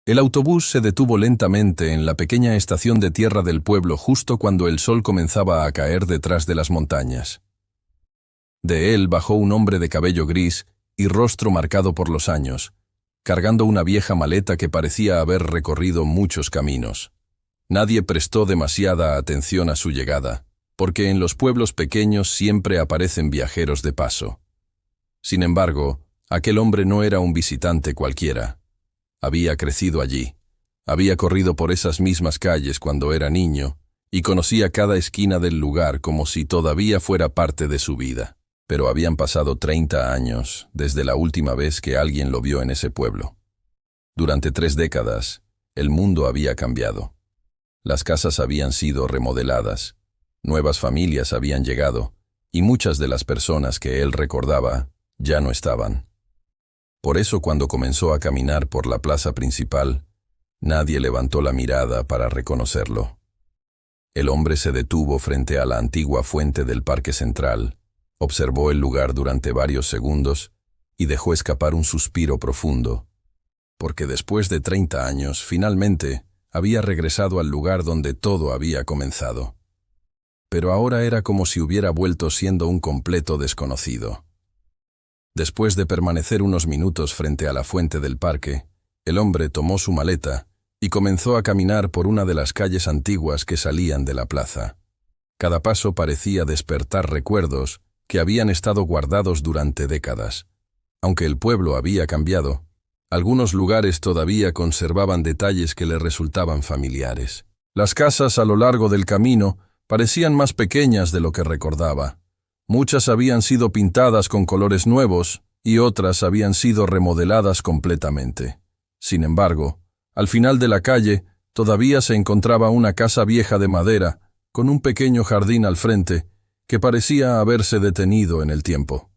El autobús se detuvo lentamente en la pequeña estación de tierra del pueblo justo cuando el sol comenzaba a caer detrás de las montañas. De él bajó un hombre de cabello gris y rostro marcado por los años, cargando una vieja maleta que parecía haber recorrido muchos caminos. Nadie prestó demasiada atención a su llegada, porque en los pueblos pequeños siempre aparecen viajeros de paso. Sin embargo, aquel hombre no era un visitante cualquiera. Había crecido allí, había corrido por esas mismas calles cuando era niño y conocía cada esquina del lugar como si todavía fuera parte de su vida. Pero habían pasado 30 años desde la última vez que alguien lo vio en ese pueblo. Durante 3 décadas, el mundo había cambiado. Las casas habían sido remodeladas, nuevas familias habían llegado y muchas de las personas que él recordaba ya no estaban. Por eso cuando comenzó a caminar por la plaza principal, nadie levantó la mirada para reconocerlo. El hombre se detuvo frente a la antigua fuente del Parque Central, observó el lugar durante varios segundos y dejó escapar un suspiro profundo, porque después de 30 años, finalmente, había regresado al lugar donde todo había comenzado. Pero ahora era como si hubiera vuelto siendo un completo desconocido. Después de permanecer unos minutos frente a la fuente del parque, el hombre tomó su maleta y comenzó a caminar por una de las calles antiguas que salían de la plaza. Cada paso parecía despertar recuerdos que habían estado guardados durante décadas. Aunque el pueblo había cambiado, algunos lugares todavía conservaban detalles que le resultaban familiares. Las casas a lo largo del camino parecían más pequeñas de lo que recordaba. Muchas habían sido pintadas con colores nuevos y otras habían sido remodeladas completamente. Sin embargo, al final de la calle todavía se encontraba una casa vieja de madera con un pequeño jardín al frente que parecía haberse detenido en el tiempo.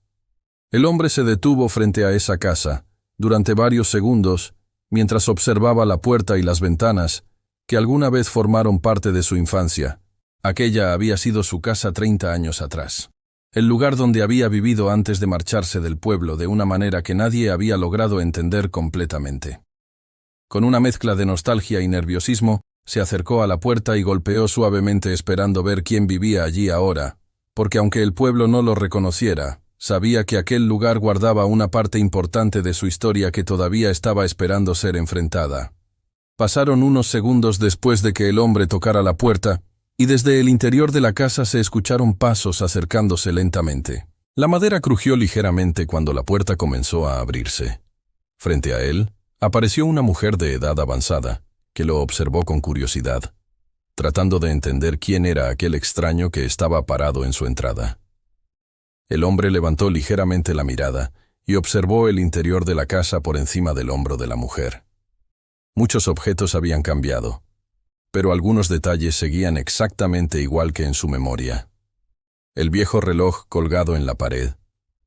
El hombre se detuvo frente a esa casa durante varios segundos mientras observaba la puerta y las ventanas que alguna vez formaron parte de su infancia. Aquella había sido su casa 30 años atrás. El lugar donde había vivido antes de marcharse del pueblo de una manera que nadie había logrado entender completamente. Con una mezcla de nostalgia y nerviosismo, se acercó a la puerta y golpeó suavemente esperando ver quién vivía allí ahora, porque aunque el pueblo no lo reconociera, sabía que aquel lugar guardaba una parte importante de su historia que todavía estaba esperando ser enfrentada. Pasaron unos segundos después de que el hombre tocara la puerta, y desde el interior de la casa se escucharon pasos acercándose lentamente. La madera crujió ligeramente cuando la puerta comenzó a abrirse. Frente a él, apareció una mujer de edad avanzada, que lo observó con curiosidad, tratando de entender quién era aquel extraño que estaba parado en su entrada. El hombre levantó ligeramente la mirada y observó el interior de la casa por encima del hombro de la mujer. Muchos objetos habían cambiado, pero algunos detalles seguían exactamente igual que en su memoria. El viejo reloj colgado en la pared,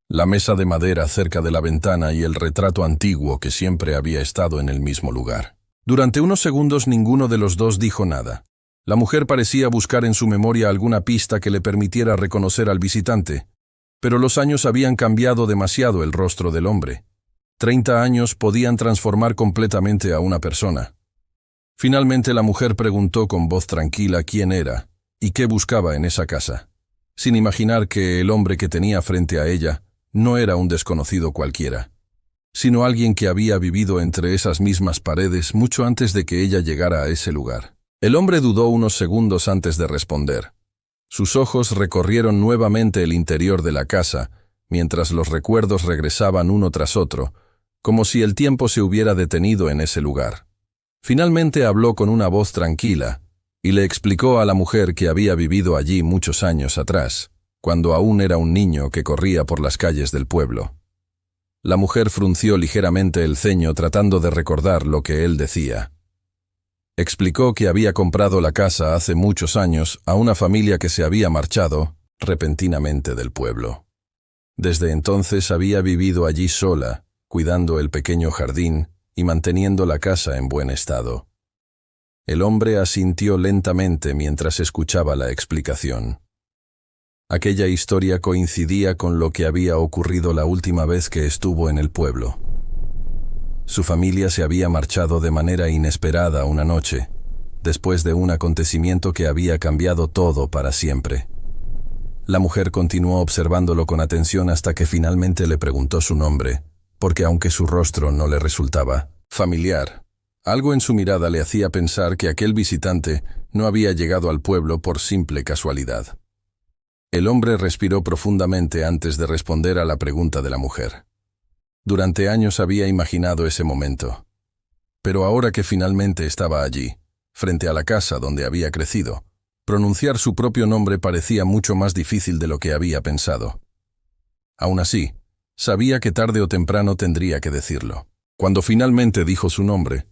la mesa de madera cerca de la ventana y el retrato antiguo que siempre había estado en el mismo lugar. Durante unos segundos ninguno de los dos dijo nada. La mujer parecía buscar en su memoria alguna pista que le permitiera reconocer al visitante, pero los años habían cambiado demasiado el rostro del hombre. 30 años podían transformar completamente a una persona. Finalmente la mujer preguntó con voz tranquila quién era y qué buscaba en esa casa, sin imaginar que el hombre que tenía frente a ella no era un desconocido cualquiera, sino alguien que había vivido entre esas mismas paredes mucho antes de que ella llegara a ese lugar. El hombre dudó unos segundos antes de responder. Sus ojos recorrieron nuevamente el interior de la casa, mientras los recuerdos regresaban uno tras otro, como si el tiempo se hubiera detenido en ese lugar. Finalmente habló con una voz tranquila y le explicó a la mujer que había vivido allí muchos años atrás, cuando aún era un niño que corría por las calles del pueblo. La mujer frunció ligeramente el ceño tratando de recordar lo que él decía. Explicó que había comprado la casa hace muchos años a una familia que se había marchado repentinamente del pueblo. Desde entonces había vivido allí sola, cuidando el pequeño jardín y manteniendo la casa en buen estado. El hombre asintió lentamente mientras escuchaba la explicación. Aquella historia coincidía con lo que había ocurrido la última vez que estuvo en el pueblo. Su familia se había marchado de manera inesperada una noche, después de un acontecimiento que había cambiado todo para siempre. La mujer continuó observándolo con atención hasta que finalmente le preguntó su nombre, porque aunque su rostro no le resultaba familiar, algo en su mirada le hacía pensar que aquel visitante no había llegado al pueblo por simple casualidad. El hombre respiró profundamente antes de responder a la pregunta de la mujer. Durante años había imaginado ese momento, pero ahora que finalmente estaba allí, frente a la casa donde había crecido, pronunciar su propio nombre parecía mucho más difícil de lo que había pensado. Aún así, sabía que tarde o temprano tendría que decirlo. Cuando finalmente dijo su nombre,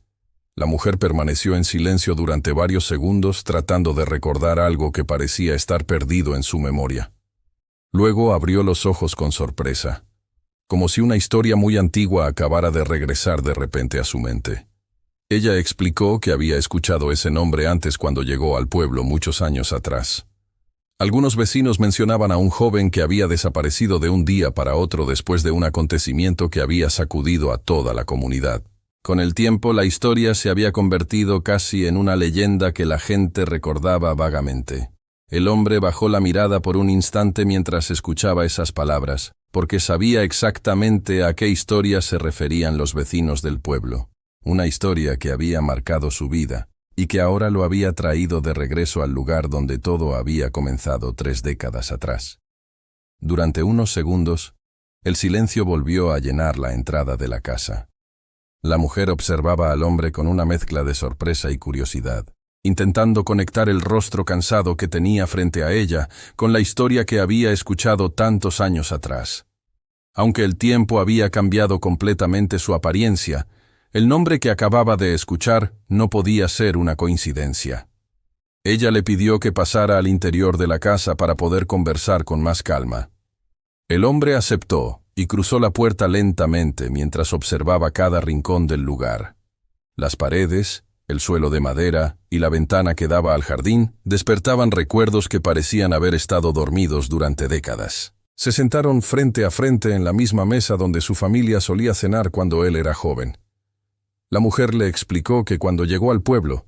la mujer permaneció en silencio durante varios segundos tratando de recordar algo que parecía estar perdido en su memoria. Luego abrió los ojos con sorpresa, como si una historia muy antigua acabara de regresar de repente a su mente. Ella explicó que había escuchado ese nombre antes cuando llegó al pueblo muchos años atrás. Algunos vecinos mencionaban a un joven que había desaparecido de un día para otro después de un acontecimiento que había sacudido a toda la comunidad. Con el tiempo, la historia se había convertido casi en una leyenda que la gente recordaba vagamente. El hombre bajó la mirada por un instante mientras escuchaba esas palabras, porque sabía exactamente a qué historia se referían los vecinos del pueblo. Una historia que había marcado su vida, y que ahora lo había traído de regreso al lugar donde todo había comenzado 3 décadas atrás. Durante unos segundos, el silencio volvió a llenar la entrada de la casa. La mujer observaba al hombre con una mezcla de sorpresa y curiosidad, intentando conectar el rostro cansado que tenía frente a ella con la historia que había escuchado tantos años atrás. Aunque el tiempo había cambiado completamente su apariencia, el nombre que acababa de escuchar no podía ser una coincidencia. Ella le pidió que pasara al interior de la casa para poder conversar con más calma. El hombre aceptó y cruzó la puerta lentamente mientras observaba cada rincón del lugar. Las paredes, el suelo de madera y la ventana que daba al jardín despertaban recuerdos que parecían haber estado dormidos durante décadas. Se sentaron frente a frente en la misma mesa donde su familia solía cenar cuando él era joven. La mujer le explicó que cuando llegó al pueblo,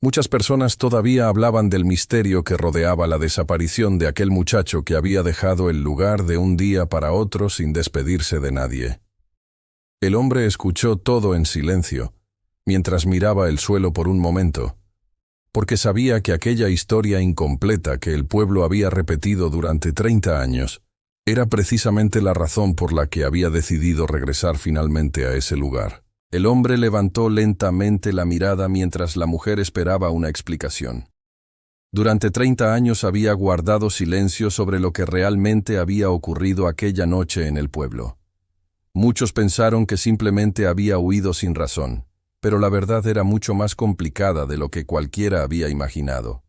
muchas personas todavía hablaban del misterio que rodeaba la desaparición de aquel muchacho que había dejado el lugar de un día para otro sin despedirse de nadie. El hombre escuchó todo en silencio, mientras miraba el suelo por un momento, porque sabía que aquella historia incompleta que el pueblo había repetido durante 30 años era precisamente la razón por la que había decidido regresar finalmente a ese lugar. El hombre levantó lentamente la mirada mientras la mujer esperaba una explicación. Durante 30 años había guardado silencio sobre lo que realmente había ocurrido aquella noche en el pueblo. Muchos pensaron que simplemente había huido sin razón, pero la verdad era mucho más complicada de lo que cualquiera había imaginado.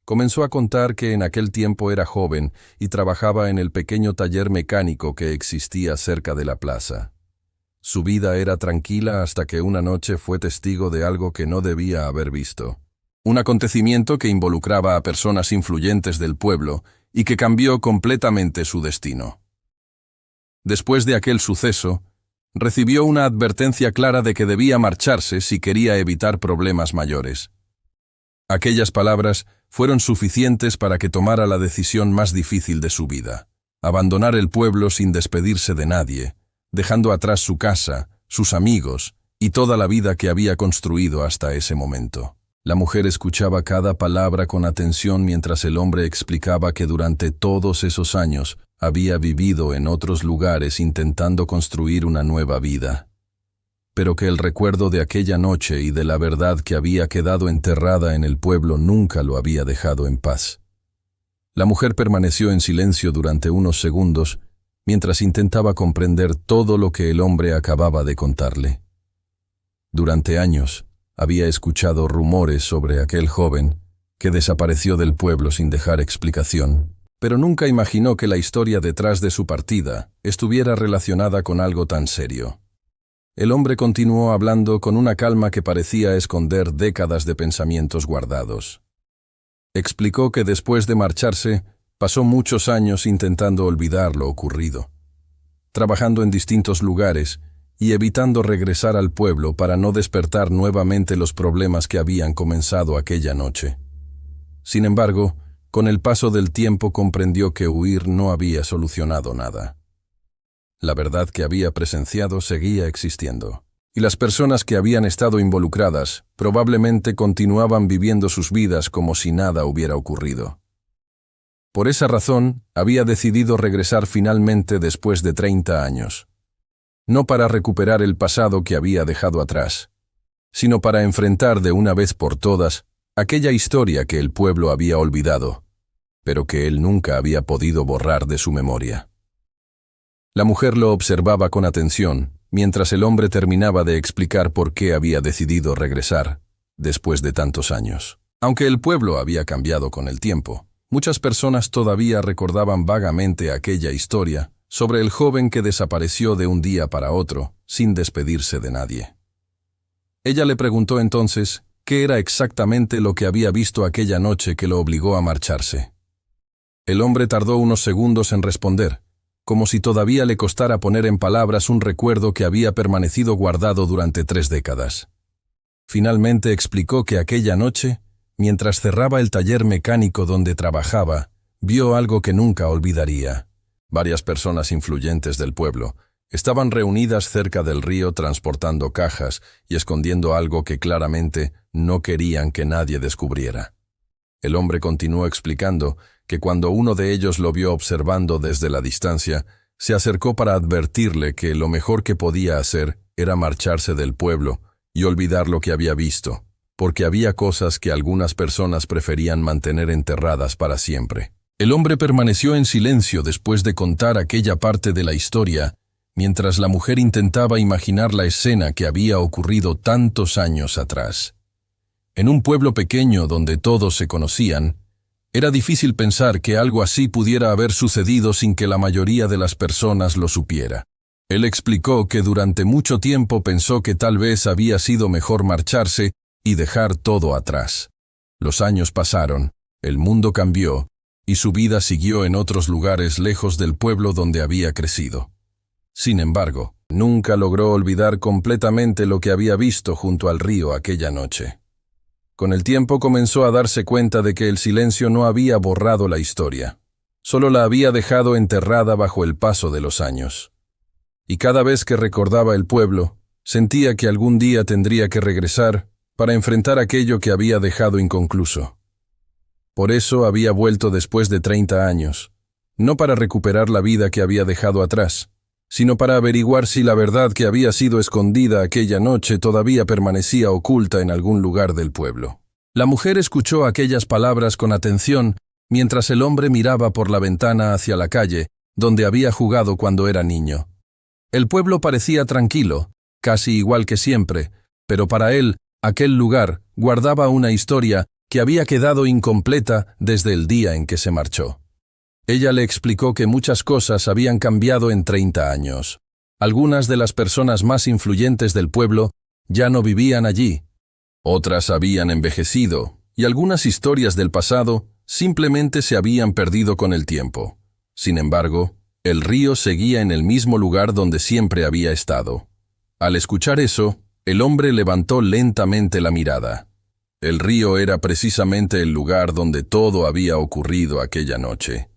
Comenzó a contar que en aquel tiempo era joven y trabajaba en el pequeño taller mecánico que existía cerca de la plaza. Su vida era tranquila hasta que una noche fue testigo de algo que no debía haber visto. Un acontecimiento que involucraba a personas influyentes del pueblo y que cambió completamente su destino. Después de aquel suceso, recibió una advertencia clara de que debía marcharse si quería evitar problemas mayores. Aquellas palabras fueron suficientes para que tomara la decisión más difícil de su vida: abandonar el pueblo sin despedirse de nadie, dejando atrás su casa, sus amigos y toda la vida que había construido hasta ese momento. La mujer escuchaba cada palabra con atención mientras el hombre explicaba que durante todos esos años había vivido en otros lugares intentando construir una nueva vida, pero que el recuerdo de aquella noche y de la verdad que había quedado enterrada en el pueblo nunca lo había dejado en paz. La mujer permaneció en silencio durante unos segundos mientras intentaba comprender todo lo que el hombre acababa de contarle. Durante años había escuchado rumores sobre aquel joven que desapareció del pueblo sin dejar explicación, pero nunca imaginó que la historia detrás de su partida estuviera relacionada con algo tan serio. El hombre continuó hablando con una calma que parecía esconder décadas de pensamientos guardados. Explicó que después de marcharse, pasó muchos años intentando olvidar lo ocurrido, trabajando en distintos lugares y evitando regresar al pueblo para no despertar nuevamente los problemas que habían comenzado aquella noche. Sin embargo, con el paso del tiempo comprendió que huir no había solucionado nada. La verdad que había presenciado seguía existiendo, y las personas que habían estado involucradas probablemente continuaban viviendo sus vidas como si nada hubiera ocurrido. Por esa razón, había decidido regresar finalmente después de 30 años. No para recuperar el pasado que había dejado atrás, sino para enfrentar de una vez por todas aquella historia que el pueblo había olvidado, pero que él nunca había podido borrar de su memoria. La mujer lo observaba con atención, mientras el hombre terminaba de explicar por qué había decidido regresar, después de tantos años. Aunque el pueblo había cambiado con el tiempo, muchas personas todavía recordaban vagamente aquella historia sobre el joven que desapareció de un día para otro, sin despedirse de nadie. Ella le preguntó entonces qué era exactamente lo que había visto aquella noche que lo obligó a marcharse. El hombre tardó unos segundos en responder, como si todavía le costara poner en palabras un recuerdo que había permanecido guardado durante 3 décadas. Finalmente explicó que aquella noche, mientras cerraba el taller mecánico donde trabajaba, vio algo que nunca olvidaría. Varias personas influyentes del pueblo estaban reunidas cerca del río transportando cajas y escondiendo algo que claramente no querían que nadie descubriera. El hombre continuó explicando que cuando uno de ellos lo vio observando desde la distancia, se acercó para advertirle que lo mejor que podía hacer era marcharse del pueblo y olvidar lo que había visto, porque había cosas que algunas personas preferían mantener enterradas para siempre. El hombre permaneció en silencio después de contar aquella parte de la historia, mientras la mujer intentaba imaginar la escena que había ocurrido tantos años atrás. En un pueblo pequeño donde todos se conocían, era difícil pensar que algo así pudiera haber sucedido sin que la mayoría de las personas lo supiera. Él explicó que durante mucho tiempo pensó que tal vez había sido mejor marcharse y dejar todo atrás. Los años pasaron, el mundo cambió, y su vida siguió en otros lugares lejos del pueblo donde había crecido. Sin embargo, nunca logró olvidar completamente lo que había visto junto al río aquella noche. Con el tiempo comenzó a darse cuenta de que el silencio no había borrado la historia, solo la había dejado enterrada bajo el paso de los años. Y cada vez que recordaba el pueblo, sentía que algún día tendría que regresar para enfrentar aquello que había dejado inconcluso. Por eso había vuelto después de 30 años, no para recuperar la vida que había dejado atrás, sino para averiguar si la verdad que había sido escondida aquella noche todavía permanecía oculta en algún lugar del pueblo. La mujer escuchó aquellas palabras con atención mientras el hombre miraba por la ventana hacia la calle, donde había jugado cuando era niño. El pueblo parecía tranquilo, casi igual que siempre, pero para él, aquel lugar guardaba una historia que había quedado incompleta desde el día en que se marchó. Ella le explicó que muchas cosas habían cambiado en 30 años. Algunas de las personas más influyentes del pueblo ya no vivían allí. Otras habían envejecido, y algunas historias del pasado simplemente se habían perdido con el tiempo. Sin embargo, el río seguía en el mismo lugar donde siempre había estado. Al escuchar eso, el hombre levantó lentamente la mirada. El río era precisamente el lugar donde todo había ocurrido aquella noche.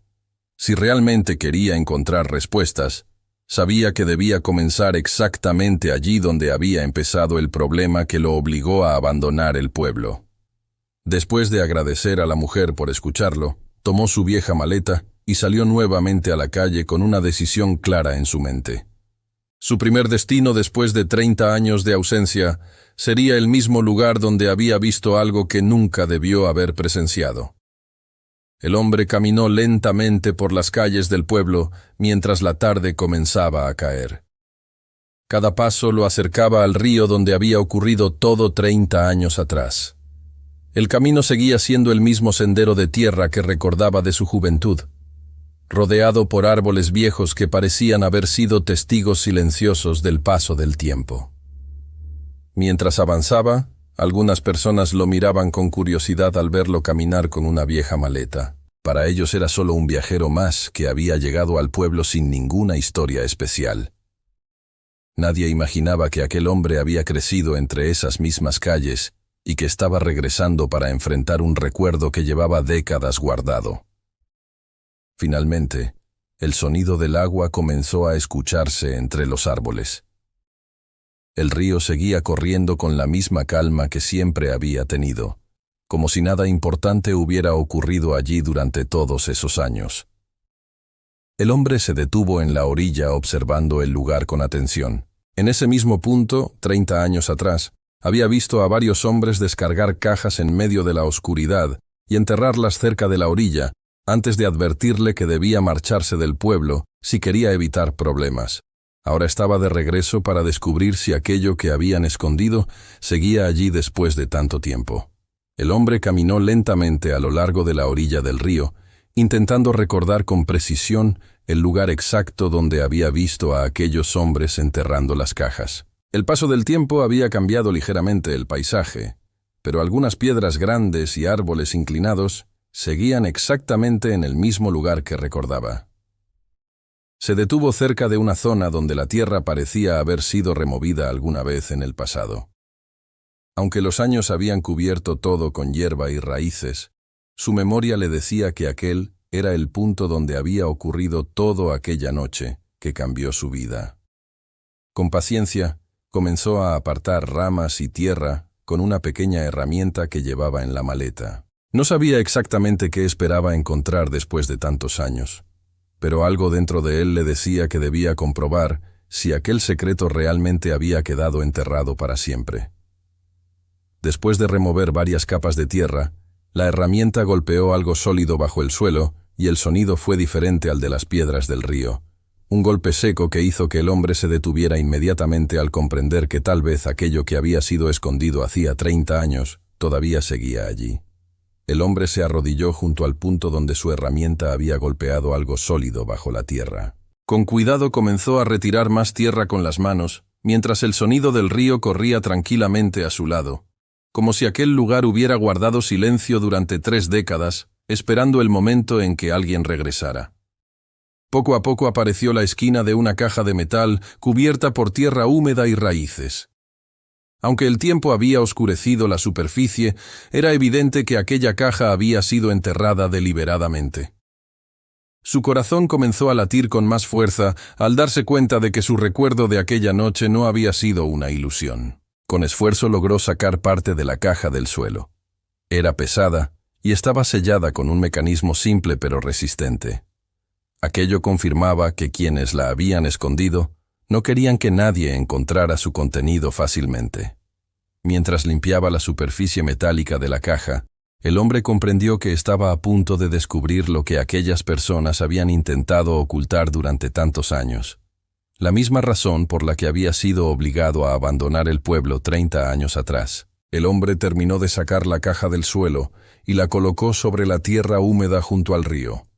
Si realmente quería encontrar respuestas, sabía que debía comenzar exactamente allí donde había empezado el problema que lo obligó a abandonar el pueblo. Después de agradecer a la mujer por escucharlo, tomó su vieja maleta y salió nuevamente a la calle con una decisión clara en su mente. Su primer destino después de 30 años de ausencia sería el mismo lugar donde había visto algo que nunca debió haber presenciado. El hombre caminó lentamente por las calles del pueblo mientras la tarde comenzaba a caer. Cada paso lo acercaba al río donde había ocurrido todo 30 años atrás. El camino seguía siendo el mismo sendero de tierra que recordaba de su juventud, rodeado por árboles viejos que parecían haber sido testigos silenciosos del paso del tiempo. Mientras avanzaba, algunas personas lo miraban con curiosidad al verlo caminar con una vieja maleta. Para ellos era solo un viajero más que había llegado al pueblo sin ninguna historia especial. Nadie imaginaba que aquel hombre había crecido entre esas mismas calles y que estaba regresando para enfrentar un recuerdo que llevaba décadas guardado. Finalmente, el sonido del agua comenzó a escucharse entre los árboles. El río seguía corriendo con la misma calma que siempre había tenido, como si nada importante hubiera ocurrido allí durante todos esos años. El hombre se detuvo en la orilla observando el lugar con atención. En ese mismo punto, 30 años atrás, había visto a varios hombres descargar cajas en medio de la oscuridad y enterrarlas cerca de la orilla, antes de advertirle que debía marcharse del pueblo si quería evitar problemas. Ahora estaba de regreso para descubrir si aquello que habían escondido seguía allí después de tanto tiempo. El hombre caminó lentamente a lo largo de la orilla del río, intentando recordar con precisión el lugar exacto donde había visto a aquellos hombres enterrando las cajas. El paso del tiempo había cambiado ligeramente el paisaje, pero algunas piedras grandes y árboles inclinados seguían exactamente en el mismo lugar que recordaba. Se detuvo cerca de una zona donde la tierra parecía haber sido removida alguna vez en el pasado. Aunque los años habían cubierto todo con hierba y raíces, su memoria le decía que aquel era el punto donde había ocurrido todo aquella noche que cambió su vida. Con paciencia, comenzó a apartar ramas y tierra con una pequeña herramienta que llevaba en la maleta. No sabía exactamente qué esperaba encontrar después de tantos años, pero algo dentro de él le decía que debía comprobar si aquel secreto realmente había quedado enterrado para siempre. Después de remover varias capas de tierra, la herramienta golpeó algo sólido bajo el suelo y el sonido fue diferente al de las piedras del río. Un golpe seco que hizo que el hombre se detuviera inmediatamente al comprender que tal vez aquello que había sido escondido hacía 30 años todavía seguía allí. El hombre se arrodilló junto al punto donde su herramienta había golpeado algo sólido bajo la tierra. Con cuidado comenzó a retirar más tierra con las manos, mientras el sonido del río corría tranquilamente a su lado, como si aquel lugar hubiera guardado silencio durante 3 décadas, esperando el momento en que alguien regresara. Poco a poco apareció la esquina de una caja de metal cubierta por tierra húmeda y raíces. Aunque el tiempo había oscurecido la superficie, era evidente que aquella caja había sido enterrada deliberadamente. Su corazón comenzó a latir con más fuerza al darse cuenta de que su recuerdo de aquella noche no había sido una ilusión. Con esfuerzo logró sacar parte de la caja del suelo. Era pesada y estaba sellada con un mecanismo simple pero resistente. Aquello confirmaba que quienes la habían escondido no querían que nadie encontrara su contenido fácilmente. Mientras limpiaba la superficie metálica de la caja, el hombre comprendió que estaba a punto de descubrir lo que aquellas personas habían intentado ocultar durante tantos años. La misma razón por la que había sido obligado a abandonar el pueblo 30 años atrás. El hombre terminó de sacar la caja del suelo y la colocó sobre la tierra húmeda junto al río.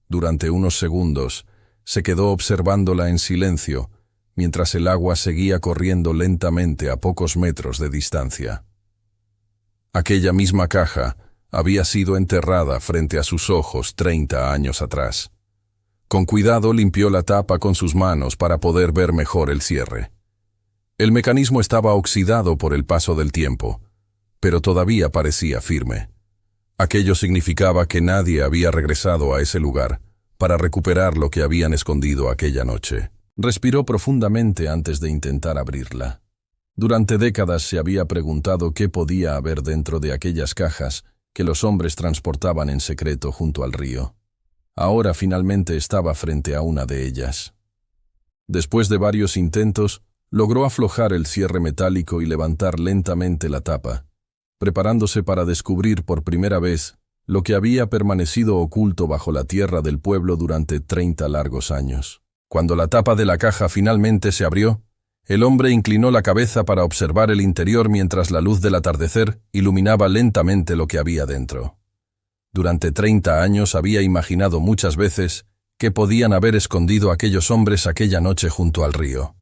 Durante unos segundos, se quedó observándola en silencio, mientras el agua seguía corriendo lentamente a pocos metros de distancia. Aquella misma caja había sido enterrada frente a sus ojos 30 años atrás. Con cuidado limpió la tapa con sus manos para poder ver mejor el cierre. El mecanismo estaba oxidado por el paso del tiempo, pero todavía parecía firme. Aquello significaba que nadie había regresado a ese lugar para recuperar lo que habían escondido aquella noche. Respiró profundamente antes de intentar abrirla. Durante décadas se había preguntado qué podía haber dentro de aquellas cajas que los hombres transportaban en secreto junto al río. Ahora finalmente estaba frente a una de ellas. Después de varios intentos, logró aflojar el cierre metálico y levantar lentamente la tapa, preparándose para descubrir por primera vez lo que había permanecido oculto bajo la tierra del pueblo durante 30 largos años. Cuando la tapa de la caja finalmente se abrió, el hombre inclinó la cabeza para observar el interior mientras la luz del atardecer iluminaba lentamente lo que había dentro. Durante 30 años había imaginado muchas veces que podían haber escondido aquellos hombres aquella noche junto al río.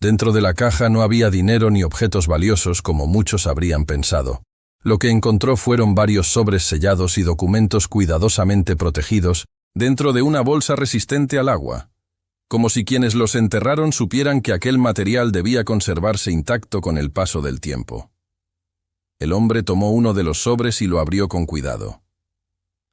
Dentro de la caja no había dinero ni objetos valiosos como muchos habrían pensado. Lo que encontró fueron varios sobres sellados y documentos cuidadosamente protegidos dentro de una bolsa resistente al agua. como si quienes los enterraron supieran que aquel material debía conservarse intacto con el paso del tiempo. El hombre tomó uno de los sobres y lo abrió con cuidado.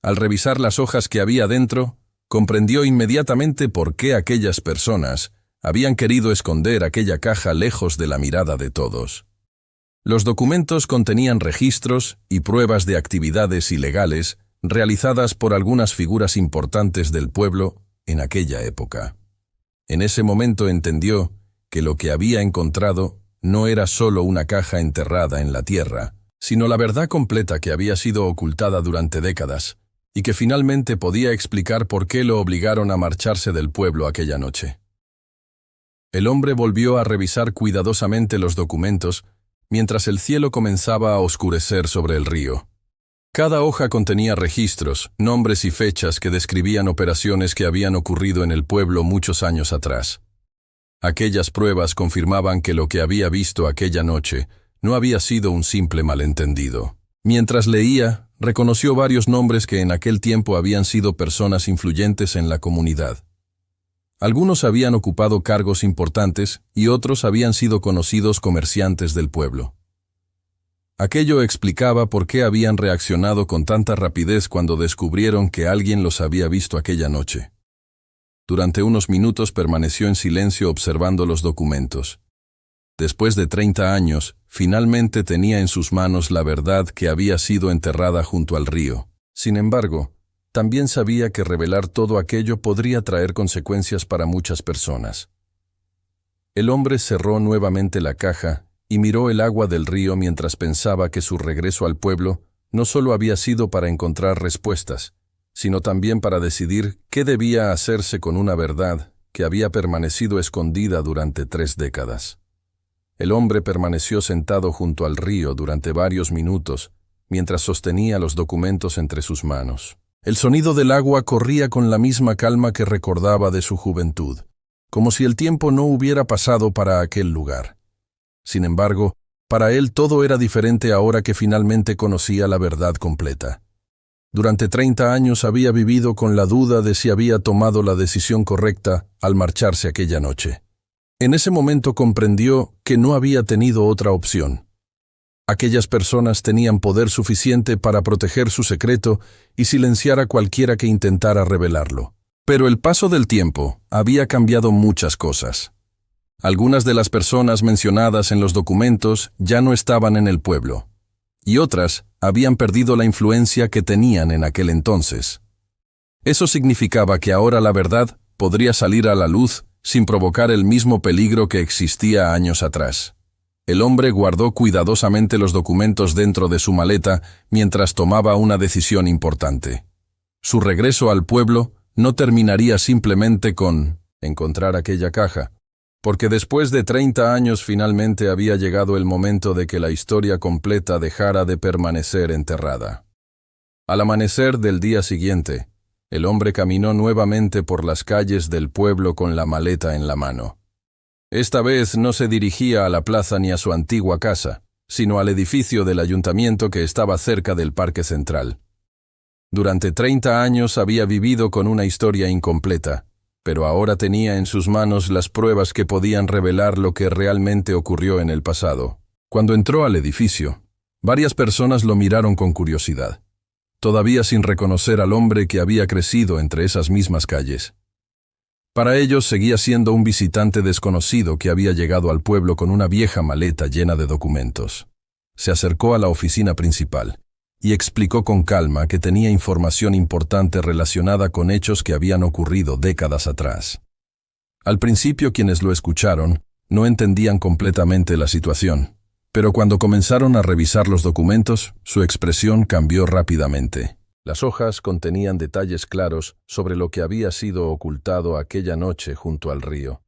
Al revisar las hojas que había dentro, comprendió inmediatamente por qué aquellas personas habían querido esconder aquella caja lejos de la mirada de todos. Los documentos contenían registros y pruebas de actividades ilegales realizadas por algunas figuras importantes del pueblo en aquella época. En ese momento entendió que lo que había encontrado no era solo una caja enterrada en la tierra, sino la verdad completa que había sido ocultada durante décadas y que finalmente podía explicar por qué lo obligaron a marcharse del pueblo aquella noche. El hombre volvió a revisar cuidadosamente los documentos mientras el cielo comenzaba a oscurecer sobre el río. Cada hoja contenía registros, nombres y fechas que describían operaciones que habían ocurrido en el pueblo muchos años atrás. Aquellas pruebas confirmaban que lo que había visto aquella noche no había sido un simple malentendido. Mientras leía, reconoció varios nombres que en aquel tiempo habían sido personas influyentes en la comunidad. Algunos habían ocupado cargos importantes y otros habían sido conocidos comerciantes del pueblo. Aquello explicaba por qué habían reaccionado con tanta rapidez cuando descubrieron que alguien los había visto aquella noche. Durante unos minutos permaneció en silencio observando los documentos. Después de 30 años, finalmente tenía en sus manos la verdad que había sido enterrada junto al río. Sin embargo, también sabía que revelar todo aquello podría traer consecuencias para muchas personas. El hombre cerró nuevamente la caja y miró el agua del río mientras pensaba que su regreso al pueblo no solo había sido para encontrar respuestas, sino también para decidir qué debía hacerse con una verdad que había permanecido escondida durante 3 décadas. El hombre permaneció sentado junto al río durante varios minutos, mientras sostenía los documentos entre sus manos. El sonido del agua corría con la misma calma que recordaba de su juventud, como si el tiempo no hubiera pasado para aquel lugar. Sin embargo, para él todo era diferente ahora que finalmente conocía la verdad completa. Durante 30 años había vivido con la duda de si había tomado la decisión correcta al marcharse aquella noche. En ese momento comprendió que no había tenido otra opción. Aquellas personas tenían poder suficiente para proteger su secreto y silenciar a cualquiera que intentara revelarlo. Pero el paso del tiempo había cambiado muchas cosas. Algunas de las personas mencionadas en los documentos ya no estaban en el pueblo, y otras habían perdido la influencia que tenían en aquel entonces. Eso significaba que ahora la verdad podría salir a la luz sin provocar el mismo peligro que existía años atrás. El hombre guardó cuidadosamente los documentos dentro de su maleta mientras tomaba una decisión importante. Su regreso al pueblo no terminaría simplemente con encontrar aquella caja, porque después de 30 años finalmente había llegado el momento de que la historia completa dejara de permanecer enterrada. Al amanecer del día siguiente, el hombre caminó nuevamente por las calles del pueblo con la maleta en la mano. Esta vez no se dirigía a la plaza ni a su antigua casa, sino al edificio del ayuntamiento que estaba cerca del Parque Central. Durante 30 años había vivido con una historia incompleta, pero ahora tenía en sus manos las pruebas que podían revelar lo que realmente ocurrió en el pasado. Cuando entró al edificio, varias personas lo miraron con curiosidad, todavía sin reconocer al hombre que había crecido entre esas mismas calles. Para ellos seguía siendo un visitante desconocido que había llegado al pueblo con una vieja maleta llena de documentos. Se acercó a la oficina principal y explicó con calma que tenía información importante relacionada con hechos que habían ocurrido décadas atrás. Al principio quienes lo escucharon no entendían completamente la situación, pero cuando comenzaron a revisar los documentos, su expresión cambió rápidamente. Las hojas contenían detalles claros sobre lo que había sido ocultado aquella noche junto al río.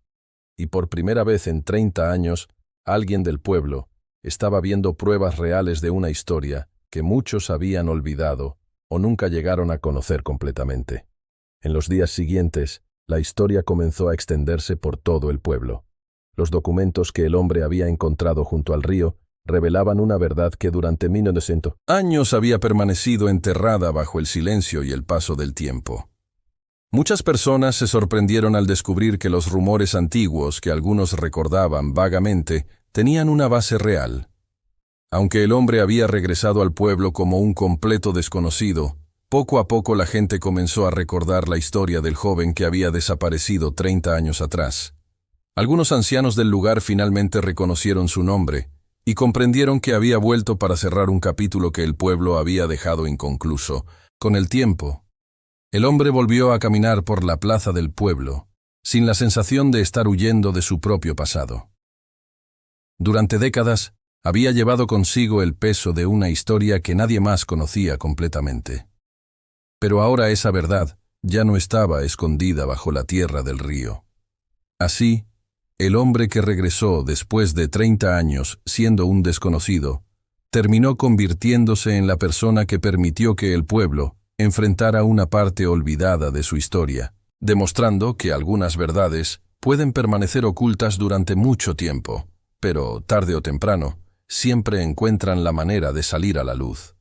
Y por primera vez en 30 años, alguien del pueblo estaba viendo pruebas reales de una historia que muchos habían olvidado o nunca llegaron a conocer completamente. En los días siguientes, la historia comenzó a extenderse por todo el pueblo. Los documentos que el hombre había encontrado junto al río revelaban una verdad que durante 1900 años había permanecido enterrada bajo el silencio y el paso del tiempo. Muchas personas se sorprendieron al descubrir que los rumores antiguos que algunos recordaban vagamente tenían una base real. Aunque el hombre había regresado al pueblo como un completo desconocido, poco a poco la gente comenzó a recordar la historia del joven que había desaparecido 30 años atrás. Algunos ancianos del lugar finalmente reconocieron su nombre y comprendieron que había vuelto para cerrar un capítulo que el pueblo había dejado inconcluso. Con el tiempo, el hombre volvió a caminar por la plaza del pueblo, sin la sensación de estar huyendo de su propio pasado. Durante décadas, había llevado consigo el peso de una historia que nadie más conocía completamente. Pero ahora esa verdad ya no estaba escondida bajo la tierra del río. Así, el hombre que regresó después de 30 años siendo un desconocido, terminó convirtiéndose en la persona que permitió que el pueblo enfrentara una parte olvidada de su historia, demostrando que algunas verdades pueden permanecer ocultas durante mucho tiempo, pero tarde o temprano, siempre encuentran la manera de salir a la luz.